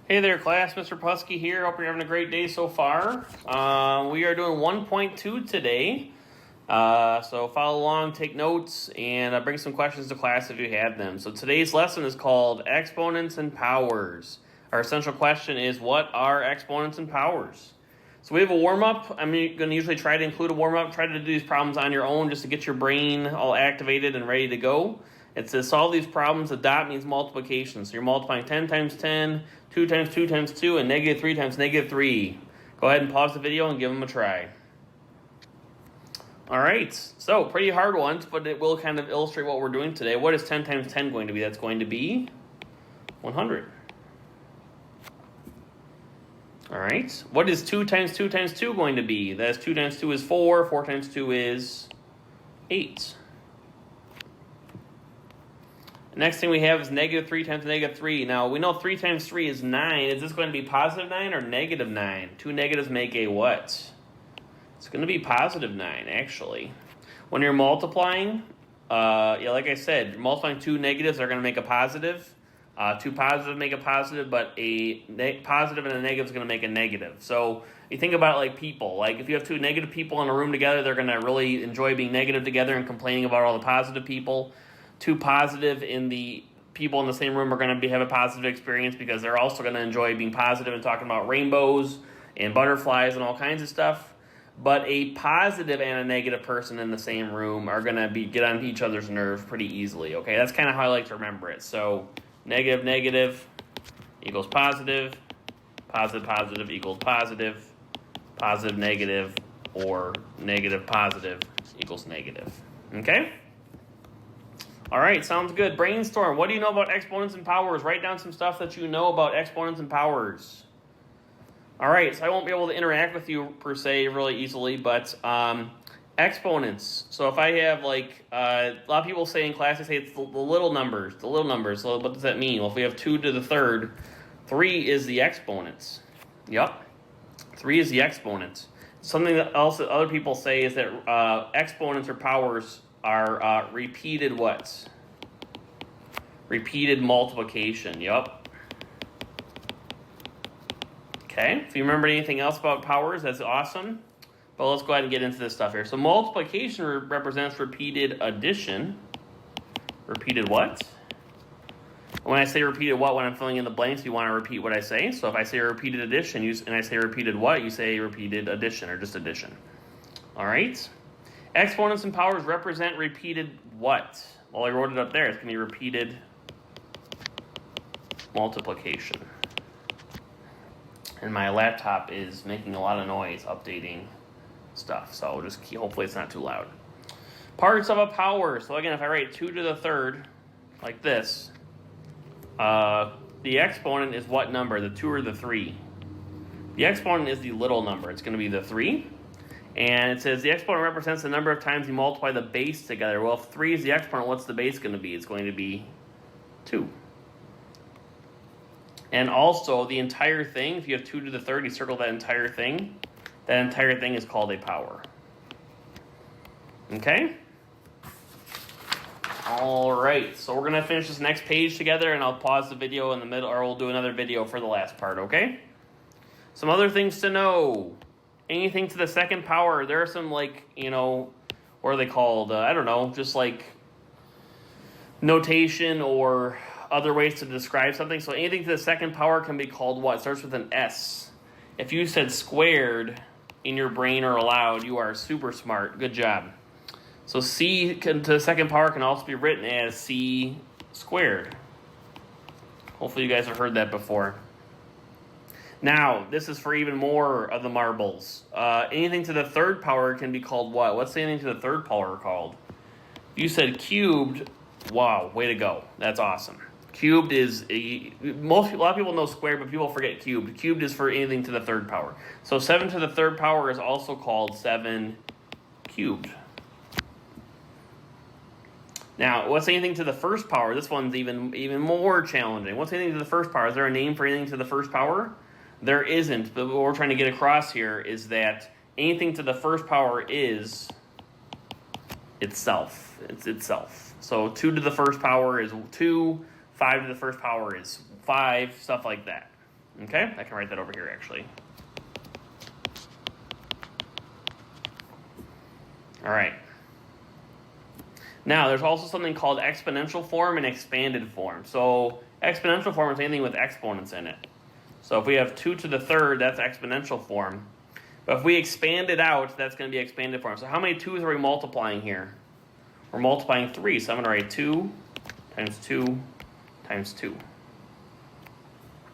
Hey there, class. Mr. Pusky here. Hope you're having a great day so far. We are doing 1.2 today. So follow along, take notes, and bring some questions to class if you have them. So today's lesson is called Exponents and Powers. Our essential question is, what are exponents and powers? So we have a warm-up. I'm going to usually try to include a warm-up. Try to do these problems on your own just to get your brain all activated and ready to go. It says solve these problems. The dot means multiplication. So you're multiplying 10 times 10, 2 times 2 times 2, and negative 3 times negative 3. Go ahead and pause the video and give them a try. All right, so pretty hard ones, but it will kind of illustrate what we're doing today. What is 10 times 10 going to be? That's going to be 100. All right, what is 2 times 2 times 2 going to be? That's 2 times 2 is 4, 4 times 2 is 8. Next thing we have is negative 3 times negative 3. Now, we know 3 times 3 is 9. Is this going to be positive 9 or negative 9? Two negatives make a what? It's going to be positive 9, actually. When you're multiplying, like I said, you're multiplying two negatives are going to make a positive. Two positives make a positive, but a positive and a negative is going to make a negative. So you think about it like people. Like if you have two negative people in a room together, they're going to really enjoy being negative together and complaining about all the positive people. Two positive in the people in the same room are going to have a positive experience because they're also going to enjoy being positive and talking about rainbows and butterflies and all kinds of stuff. But a positive and a negative person in the same room are going to get on each other's nerves pretty easily. Okay, that's kind of how I like to remember it. So negative, negative equals positive, positive, positive equals positive, positive, negative, or negative, positive equals negative. Okay? All right, sounds good. Brainstorm. What do you know about exponents and powers? Write down some stuff that you know about exponents and powers. All right, so I won't be able to interact with you per se really easily, but exponents. So if I have a lot of people say in class, they say it's the little numbers, So what does that mean? Well, if we have 2 to the third, 3 is the exponents. Yep, 3 is the exponents. Something else that other people say is that exponents or powers are repeated what? Repeated multiplication, yep. Okay, if you remember anything else about powers, that's awesome. But let's go ahead and get into this stuff here. So multiplication represents repeated addition. Repeated what? When I say repeated what, when I'm filling in the blanks, you want to repeat what I say. So if I say repeated addition and I say repeated what, you say repeated addition or just addition. All right? Exponents and powers represent repeated what? Well, I wrote it up there. It's going to be repeated multiplication. And my laptop is making a lot of noise updating stuff. So hopefully it's not too loud. Parts of a power. So again, if I write 2 to the third like this, the exponent is what number? The 2 or the 3? The exponent is the little number. It's going to be the 3. And it says the exponent represents the number of times you multiply the base together. Well, if 3 is the exponent, what's the base going to be? It's going to be 2. And also, the entire thing, if you have 2 to the third, you circle that entire thing. That entire thing is called a power. Okay? All right, so we're going to finish this next page together, and I'll pause the video in the middle, or we'll do another video for the last part, okay? Some other things to know. Anything to the second power, there are some, what are they called? I don't know, just like notation or other ways to describe something. So anything to the second power can be called what? It starts with an S. If you said squared in your brain or aloud, you are super smart. Good job. So C to the second power can also be written as C squared. Hopefully you guys have heard that before. Now, this is for even more of the marbles. Anything to the third power can be called what? What's anything to the third power called? You said cubed. Wow, way to go. That's awesome. Cubed is, a lot of people know squared, but people forget cubed. Cubed is for anything to the third power. So 7 to the third power is also called 7 cubed. Now, what's anything to the first power? This one's even more challenging. What's anything to the first power? Is there a name for anything to the first power? There isn't, but what we're trying to get across here is that anything to the first power is itself. It's itself. So 2 to the first power is 2, 5 to the first power is 5, stuff like that. Okay, I can write that over here actually. All right. Now, there's also something called exponential form and expanded form. So exponential form is anything with exponents in it. So if we have 2 to the third, that's exponential form. But if we expand it out, that's going to be expanded form. So how many 2's are we multiplying here? We're multiplying 3. So I'm going to write 2 times 2 times 2.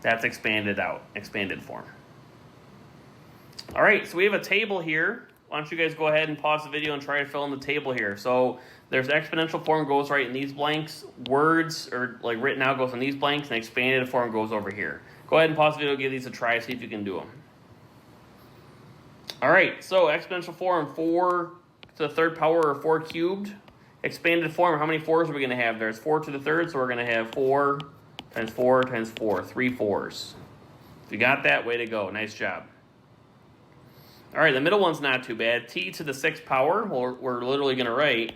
That's expanded out, expanded form. All right, so we have a table here. Why don't you guys go ahead and pause the video and try to fill in the table here. So there's exponential form goes right in these blanks. Words, or like written out, goes in these blanks, and expanded form goes over here. Go ahead and pause the video, give these a try, see if you can do them. All right, so exponential form, 4 to the third power, or 4 cubed. Expanded form, how many 4's are we going to have? There's 4 to the third, so we're going to have 4 times 4 times 4, 3 4's. If you got that, way to go. Nice job. All right, the middle one's not too bad. T to the 6th power, we're literally going to write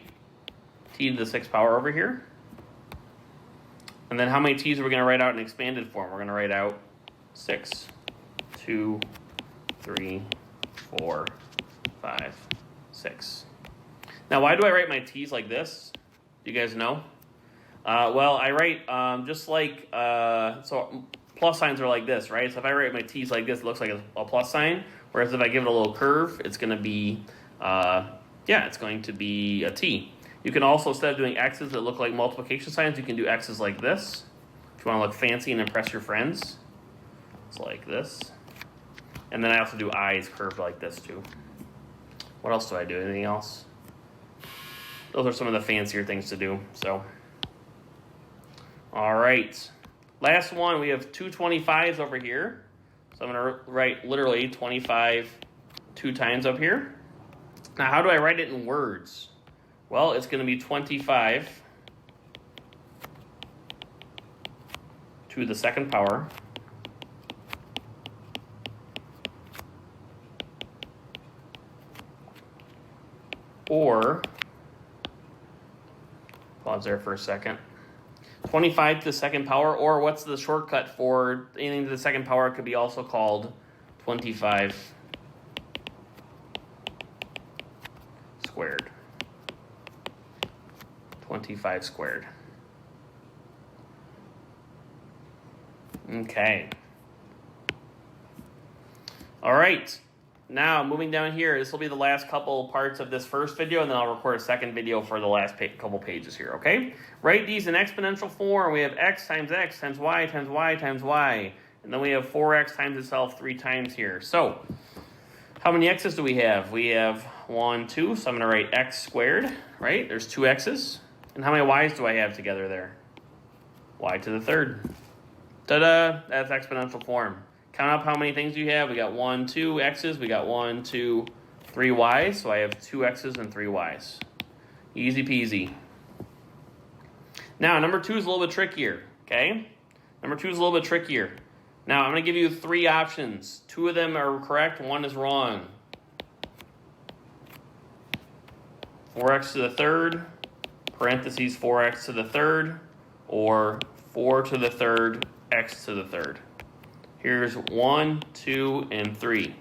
t to the 6th power over here. And then how many t's are we going to write out in expanded form? We're going to write out 6, 2, 3, 4, 5, 6. Now, why do I write my t's like this? Do you guys know? Well, I write just like, so plus signs are like this, right? So if I write my t's like this, it looks like a plus sign. Whereas if I give it a little curve, it's going to be, it's going to be a t. You can also, instead of doing x's that look like multiplication signs, you can do x's like this. If you want to look fancy and impress your friends, it's like this. And then I also do i's curved like this too. What else do I do? Anything else? Those are some of the fancier things to do. So, all right. Last one, we have 2 25's over here. So I'm going to write literally 25 2 times up here. Now, how do I write it in words? Well, it's going to be 25 to the 2nd power or, pause there for a second, 25 to the 2nd power, or what's the shortcut for anything to the 2nd power? It could be also called 25 squared. 25 squared. Okay. All right. Now, moving down here, this will be the last couple parts of this first video, and then I'll record a second video for the last couple pages here, okay? Write these in exponential form. We have x times y times y times y. And then we have 4x times itself 3 times here. So, how many x's do we have? We have 1, 2, so I'm going to write x squared, right? There's 2 x's. And how many y's do I have together there? Y to the 3rd. Ta-da! That's exponential form. Count up how many things you have. We got 1, 2 x's. We got 1, 2, 3 y's. So I have 2 x's and 3 y's. Easy peasy. Now, number 2 is a little bit trickier, okay? Number 2 is a little bit trickier. Now, I'm going to give you 3 options. 2 of them are correct, 1 is wrong. 4x to the 3rd, parentheses 4x to the 3rd, or 4 to the 3rd, x to the 3rd. Here's 1, 2, and 3.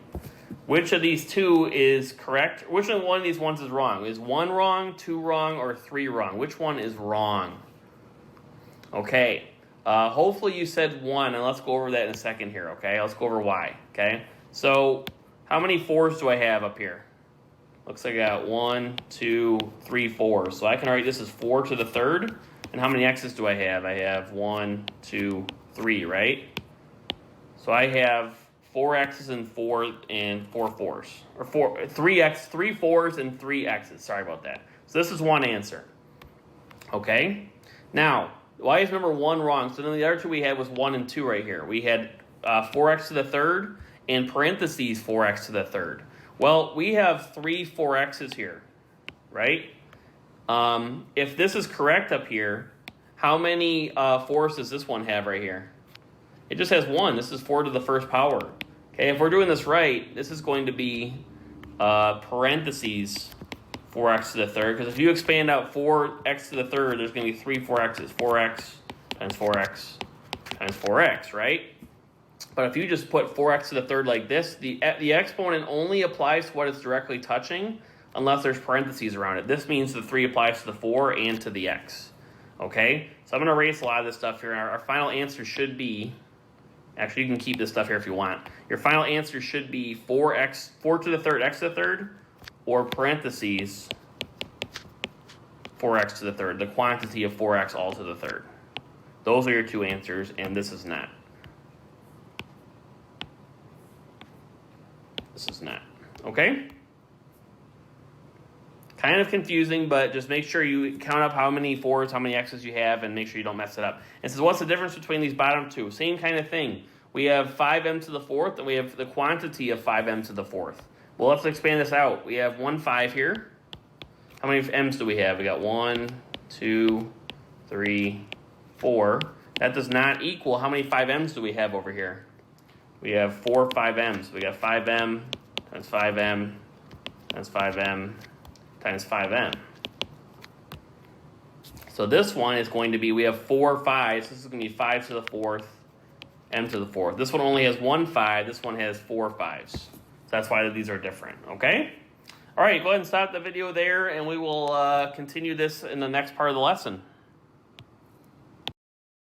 Which of these 2 is correct? Which one of these ones is wrong? Is 1 wrong, 2 wrong, or 3 wrong? Which one is wrong? Okay. Hopefully you said 1, and let's go over that in a second here, okay? Let's go over why, okay? So, how many 4's do I have up here? Looks like I got 1, 2, 3 4s. So I can write this as 4 to the 3rd. And how many x's do I have? I have 1, 2, 3, right? So I have 4 x's and 4 4's. Or 3 4's and 3 x's. Sorry about that. So this is one answer. Okay? Now, why is number 1 wrong? So then the other 2 we had was 1 and 2 right here. We had 4x to the 3rd and parentheses 4x to the 3rd. Well, we have 3 4x's here, right? If this is correct up here, how many 4's does this one have right here? It just has 1. This is 4 to the 1st power. Okay, if we're doing this right, this is going to be parentheses 4x to the 3rd, because if you expand out 4x to the 3rd, there's going to be 3 4x's. 4x times 4x times 4x, right? But if you just put 4x to the third like this, the exponent only applies to what it's directly touching unless there's parentheses around it. This means the 3 applies to the 4 and to the x. Okay? So I'm going to erase a lot of this stuff here. Our final answer should be, actually you can keep this stuff here if you want. Your final answer should be 4 to the third, x to the third, or parentheses 4x to the third, the quantity of 4x all to the third. Those are your two answers, and this is not. This is not. Okay? Kind of confusing, but just make sure you count up how many 4s, how many x's you have, and make sure you don't mess it up. And so what's the difference between these bottom two? Same kind of thing. We have 5m to the 4th, and we have the quantity of 5m to the 4th. Well, let's expand this out. We have 1 5 here. How many m's do we have? We got 1, 2, 3, 4. That does not equal how many 5m's do we have over here? We have 4 5m's. We got 5m times 5m times 5m times 5m. So this one is going to be, we have 4 5s. This is going to be 5 to the 4th, m to the 4th. This one only has 1 5. This one has 4 5s. So that's why these are different, okay? All right, go ahead and stop the video there, and we will continue this in the next part of the lesson.